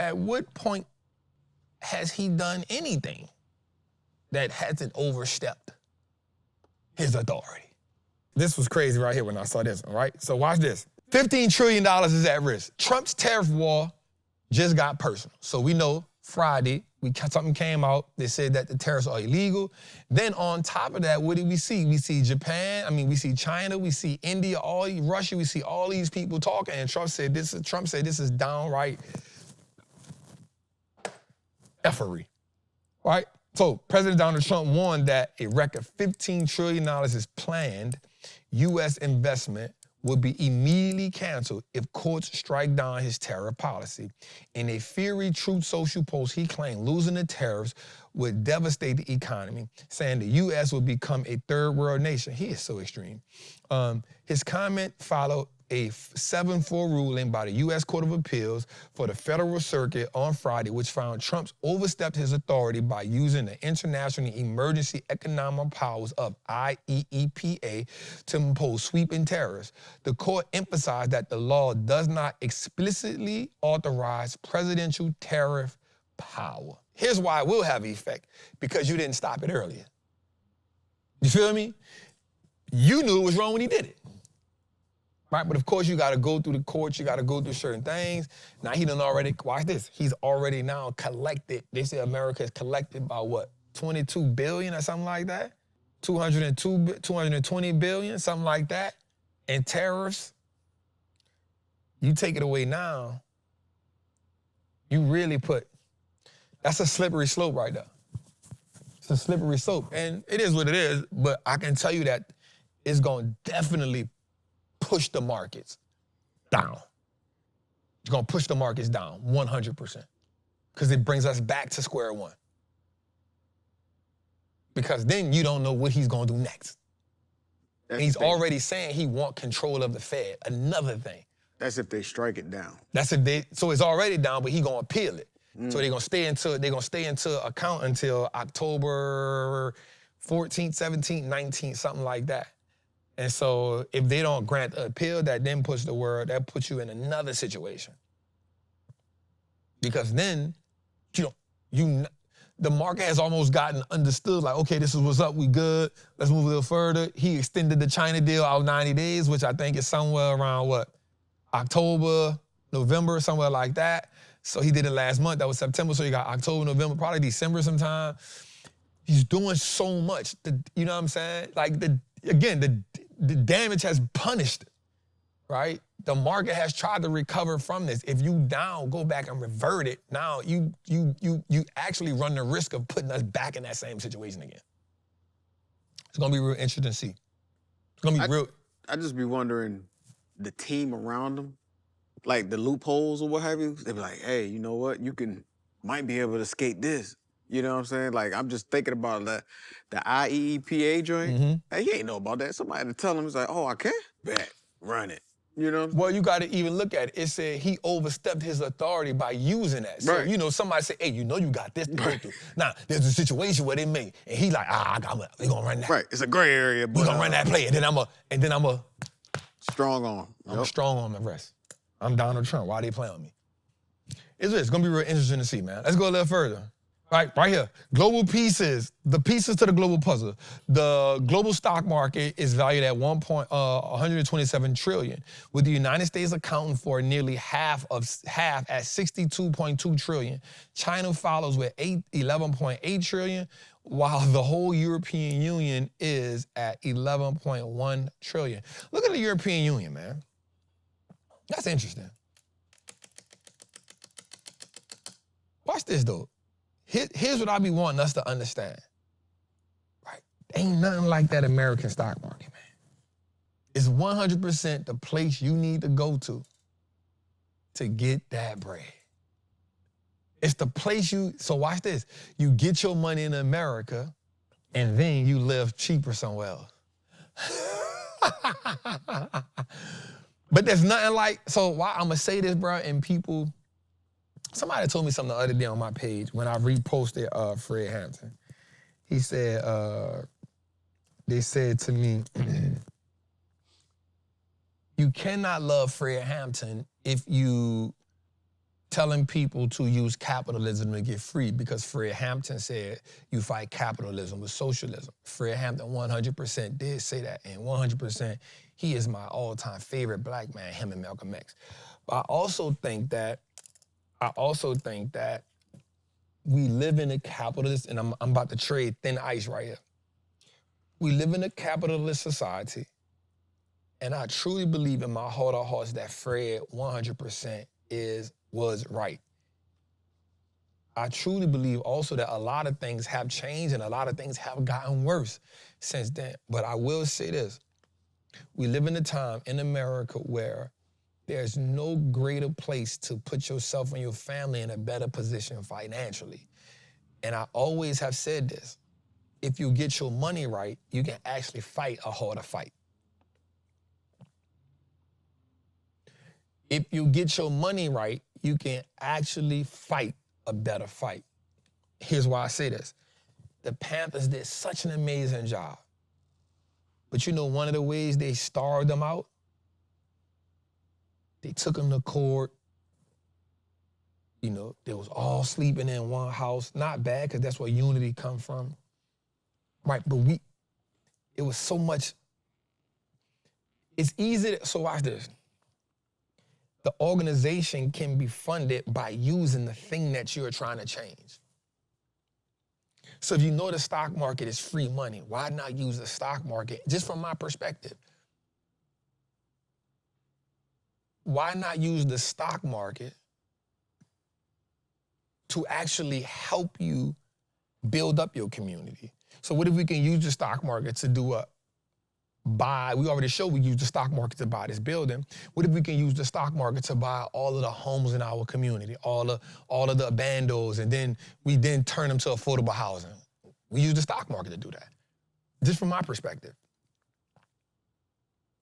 At what point has he done anything that hasn't overstepped his authority? This was crazy right here when I saw this, all right? So watch this. $15 trillion is at risk. Trump's tariff war just got personal. So we know Friday, something came out. They said that the tariffs are illegal. Then on top of that, what did we see? We see Japan, we see China, we see India, Russia, we see all these people talking, and Trump said this is downright effery, right? So President Donald Trump warned that a record $15 trillion is planned U.S. investment would be immediately canceled if courts strike down his tariff policy. In a fiery Truth Social post, he claimed losing the tariffs would devastate the economy, saying the U.S. would become a third world nation. He is so extreme. His comment followed a 7-4 ruling by the U.S. Court of Appeals for the Federal Circuit on Friday, which found Trump overstepped his authority by using the International Emergency Economic Powers of IEEPA to impose sweeping tariffs. The court emphasized that the law does not explicitly authorize presidential tariff power. Here's why it will have effect, because you didn't stop it earlier. You feel me? You knew it was wrong when he did it. Right, but of course you gotta go through the courts, you gotta go through certain things. Now he done already, watch this, he's already now collected, they say America has collected about what, 22 billion or something like that? 220 billion, something like that, in tariffs. You take it away now, you really that's a slippery slope right there. It's a slippery slope, and it is what it is, but I can tell you that it's gonna definitely push the markets down. It's gonna push the markets down 100%, because it brings us back to square one. Because then you don't know what he's gonna do next. And he's already saying he wants control of the Fed. Another thing. That's if they strike it down. So it's already down, but he's gonna appeal it. So they're gonna stay into account until October 14th, 17th, 19th, something like that. And so if they don't grant the appeal, that then puts you in another situation. Because then, the market has almost gotten understood, like, okay, this is what's up, we good, let's move a little further. He extended the China deal out 90 days, which I think is somewhere around, October, November, somewhere like that. So he did it last month, that was September, so you got October, November, probably December sometime. He's doing so much, you know what I'm saying? Like, the damage has punished, right? The market has tried to recover from this. If you go back and revert it, now you actually run the risk of putting us back in that same situation again. It's gonna be real interesting to see. It's gonna be real. I just be wondering, the team around him, like the loopholes or what have you, they be like, hey, you know what? Might be able to skate this. You know what I'm saying? Like, I'm just thinking about the IEEPA joint. Hey, he ain't know about that. Somebody had to tell him, it's like, oh, I can't? Bet, run it. You know? Well, you got to even look at it. It said he overstepped his authority by using that. So, somebody say, hey, you got this to go through. Now, there's a situation where they may, and he like, we gonna run that. Right, it's a gray area. We gonna run that play, and then I'm a strong arm. I'm a strong arm at rest. I'm Donald Trump. Why they playing on me? It's gonna be real interesting to see, man. Let's go a little further. Right here. Global pieces, the pieces to the global puzzle. The global stock market is valued at 127 trillion, with the United States accounting for nearly half at 62.2 trillion. China follows with 11.8 trillion, while the whole European Union is at 11.1 trillion. Look at the European Union, man. That's interesting. Watch this, though. Here's what I be wanting us to understand. Right? Ain't nothing like that American stock market, man. It's 100% the place you need to go to get that bread. It's the place so watch this. You get your money in America, and then you live cheaper somewhere else. But there's nothing like, so why I'm gonna say this, bro, and people, somebody told me something the other day on my page when I reposted Fred Hampton. He said, they said to me, you cannot love Fred Hampton if you telling people to use capitalism to get free because Fred Hampton said you fight capitalism with socialism. Fred Hampton 100% did say that, and 100% he is my all-time favorite black man, him and Malcolm X. But I also think that we live in a capitalist, and I'm about to trade thin ice right here. We live in a capitalist society, and I truly believe in my heart of hearts that Fred 100% was right. I truly believe also that a lot of things have changed and a lot of things have gotten worse since then. But I will say this, we live in a time in America where there's no greater place to put yourself and your family in a better position financially. And I always have said this, if you get your money right, you can actually fight a harder fight. If you get your money right, you can actually fight a better fight. Here's why I say this. The Panthers did such an amazing job. But you know one of the ways they starved them out? They took them to court. You know, they was all sleeping in one house. Not bad, because that's where unity come from. Right, but it was so much, it's easy to, so watch this. The organization can be funded by using the thing that you're trying to change. So if you know the stock market is free money, why not use the stock market? Just from my perspective, why not use the stock market to actually help you build up your community? So what if we can use the stock market to do what? We already showed we use the stock market to buy this building. What if we can use the stock market to buy all of the homes in our community, all of the abandos, and then we turn them to affordable housing? We use the stock market to do that. Just from my perspective.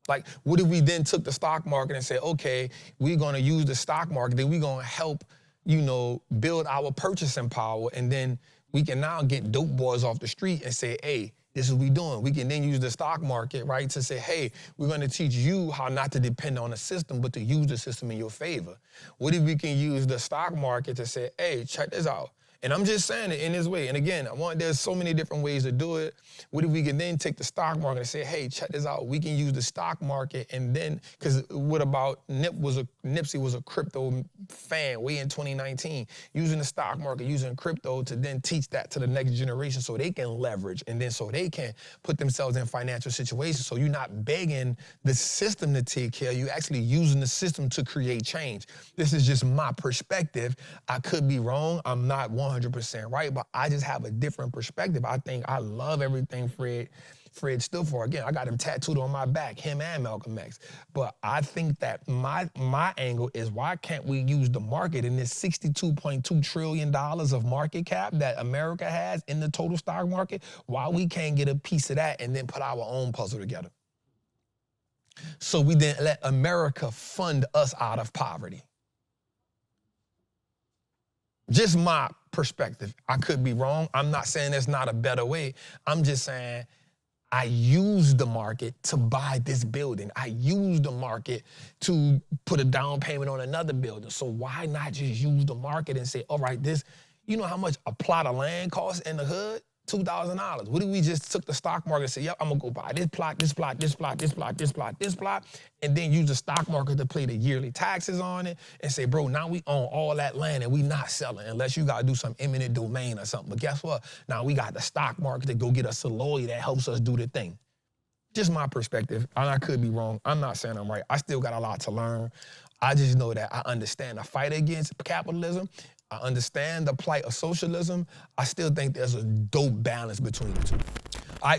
Like, what if we then took the stock market and said, okay, we're gonna use the stock market, then we're gonna help, you know, build our purchasing power, and then we can now get dope boys off the street and say, hey, this is what we're doing. We can then use the stock market, right, to say, hey, we're gonna teach you how not to depend on the system, but to use the system in your favor. What if we can use the stock market to say, hey, check this out. And I'm just saying it in this way. And again, there's so many different ways to do it. What if we can then take the stock market and say, hey, check this out. We can use the stock market, and then, because what about Nipsey was a crypto fan way in 2019, using the stock market, using crypto to then teach that to the next generation so they can leverage, and then so they can put themselves in financial situations. So you're not begging the system to take care of you, actually using the system to create change. This is just my perspective. I could be wrong. I'm not 100% right, but I just have a different perspective. I think I love everything Fred stood for. Again, I got him tattooed on my back, him and Malcolm X. But I think that my angle is, why can't we use the market in this $62.2 trillion of market cap that America has in the total stock market? Why we can't get a piece of that and then put our own puzzle together? So we then let America fund us out of poverty. Just my perspective. I could be wrong. I'm not saying there's not a better way. I'm just saying I use the market to buy this building. I use the market to put a down payment on another building. So why not just use the market and say, all right, you know how much a plot of land costs in the hood? $2,000. What if we just took the stock market and said, yep, I'm gonna go buy this plot, this plot, this plot, this plot, this plot, this plot, and then use the stock market to pay the yearly taxes on it and say, bro, now we own all that land and we not selling unless you gotta do some eminent domain or something. But guess what? Now we got the stock market to go get us a lawyer that helps us do the thing. Just my perspective, and I could be wrong. I'm not saying I'm right. I still got a lot to learn. I just know that I understand the fight against capitalism. I understand the plight of socialism. I still think there's a dope balance between the two.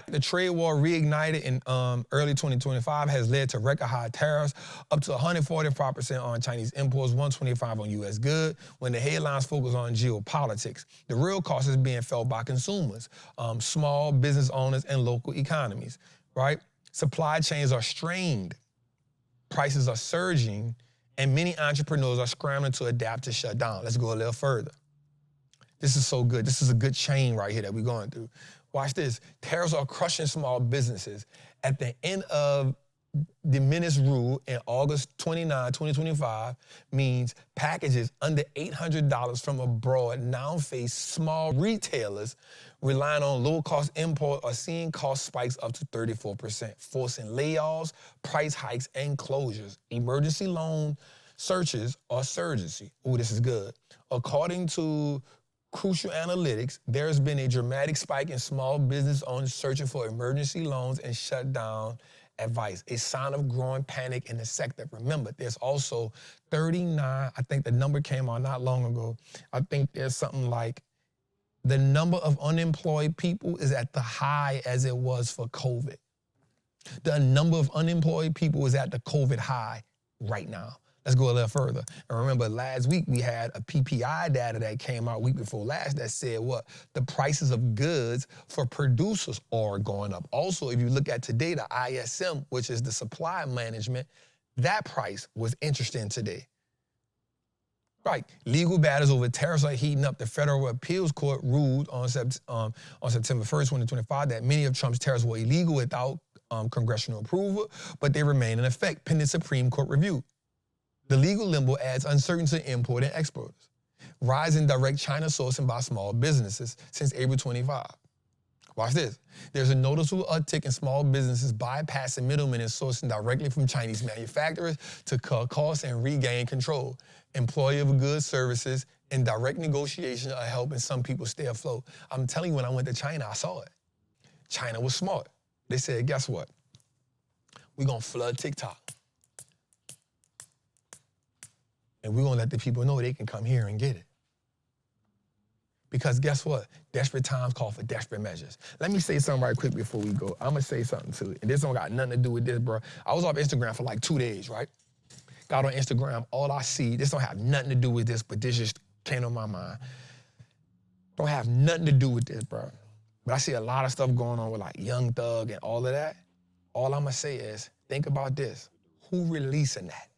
The trade war reignited in early 2025 has led to record high tariffs, up to 145% on Chinese imports, 125% on U.S. goods, when the headlines focus on geopolitics. The real cost is being felt by consumers, small business owners, and local economies, right? Supply chains are strained, prices are surging, and many entrepreneurs are scrambling to adapt to shut down. Let's go a little further. This is so good. This is a good chain right here that we're going through. Watch this. Tariffs are crushing small businesses. At the end of de minimis rule in August 29, 2025 means packages under $800 from abroad now face small retailers relying on low-cost import are seeing cost spikes up to 34%, forcing layoffs, price hikes, and closures. Emergency loan searches are surgency. Oh, this is good. According to Crucial Analytics, there's been a dramatic spike in small business owners searching for emergency loans and shutdown advice, a sign of growing panic in the sector. Remember, there's also 39, I think the number came out not long ago. I think there's something like the number of unemployed people is at the high as it was for COVID. The number of unemployed people is at the COVID high right now. Let's go a little further. And remember, last week we had a PPI data that came out week before last that said what? The prices of goods for producers are going up. Also, if you look at today, the ISM, which is the supply management, that price was interesting today. Right, legal battles over tariffs are heating up. The Federal Appeals Court ruled on September 1st, 2025 that many of Trump's tariffs were illegal without congressional approval, but they remain in effect pending Supreme Court review. The legal limbo adds uncertainty to import and exporters. Rise in direct China sourcing by small businesses since April 25. Watch this. There's a noticeable uptick in small businesses bypassing middlemen and sourcing directly from Chinese manufacturers to cut costs and regain control. Employer of goods, services, and direct negotiation are helping some people stay afloat. I'm telling you, when I went to China, I saw it. China was smart. They said, guess what? We're going to flood TikTok. And we're going to let the people know they can come here and get it. Because guess what? Desperate times call for desperate measures. Let me say something right quick before we go. I'm going to say something too. And this don't got nothing to do with this, bro. I was off Instagram for like 2 days, right? Got on Instagram, all I see, this don't have nothing to do with this, but this just came on my mind. Don't have nothing to do with this, bro. But I see a lot of stuff going on with like Young Thug and all of that. All I'm going to say is, think about this. Who releasing that?